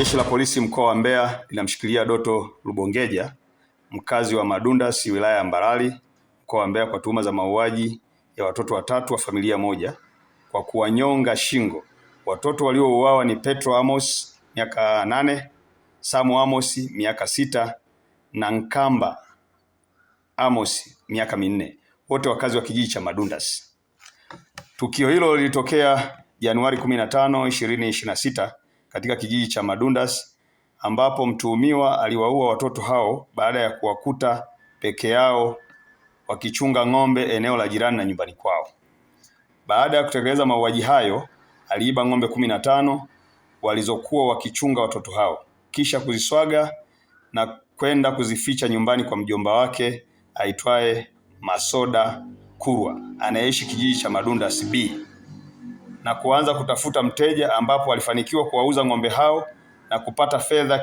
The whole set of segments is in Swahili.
Jeshi la Polisi mkoa wa Mbeya linamshikilia Doto Lubongeja, mkazi wa Madundas, wilaya ya Mbarali, mkoa wa Mbeya kwa tuhuma za mauaji ya watoto watatu wa familia moja kwa kuwanyonga shingo. Watoto waliouawa ni Petro Amos miaka 8, Samu Amos miaka 6 na Nkamba Amos miaka 4, wote wakazi wa kijiji cha Madundas. Tukio hilo lilitokea Januari 15, 2026 katika kijiji cha Madundas, ambapo mtuhumiwa aliwaua watoto hao baada ya kuwakuta peke yao wakichunga ng'ombe eneo la jirani na nyumbani kwao. Baada ya kutekeleza mauaji hayo, aliiba ng'ombe 15 walizokuwa wakichunga watoto hao, kisha kuziswaga na kwenda kuzificha nyumbani kwa mjomba wake aitwaye Masoda Kurwa anayeishi kijiji cha Madundas B, na kuanza kutafuta mteja, ambapo alifanikiwa kuwauza ng'ombe hao na kupata fedha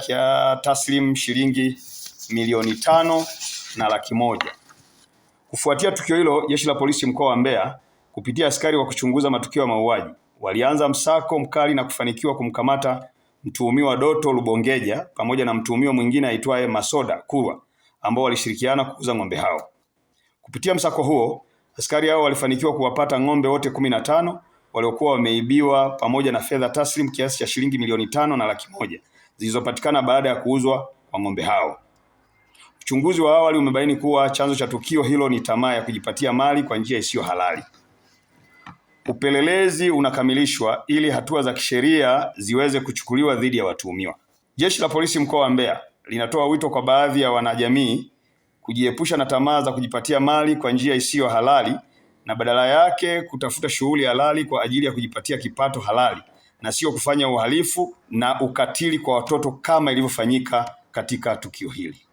taslim shilingi milioni 5.1 Kufuatia tukio hilo, Jeshi la Polisi mkoa wa Mbeya kupitia askari wa kuchunguza matukio ya mauaji walianza msako mkali na kufanikiwa kumkamata mtuhumiwa Doto Lubongeja pamoja na mtuhumiwa mwingine aitwaye Masoda Kurwa ambao walishirikiana kuuza ng'ombe hao. Kupitia msako huo, askari hao walifanikiwa kuwapata ng'ombe wote 15 waliokuwa wameibiwa pamoja na fedha taslim kiasi cha shilingi milioni 5.1 zilizopatikana baada ya kuuzwa kwa ng'ombe hao. Uchunguzi wa awali umebaini kuwa chanzo cha tukio hilo ni tamaa ya kujipatia mali kwa njia isiyo halali. Upelelezi unakamilishwa ili hatua za kisheria ziweze kuchukuliwa dhidi ya watuhumiwa. Jeshi la Polisi mkoa wa Mbeya linatoa wito kwa baadhi ya wanajamii kujiepusha na tamaa za kujipatia mali kwa njia isiyo halali na badala yake kutafuta shughuli halali kwa ajili ya kujipatia kipato halali na sio kufanya uhalifu na ukatili kwa watoto kama ilivyofanyika katika tukio hili.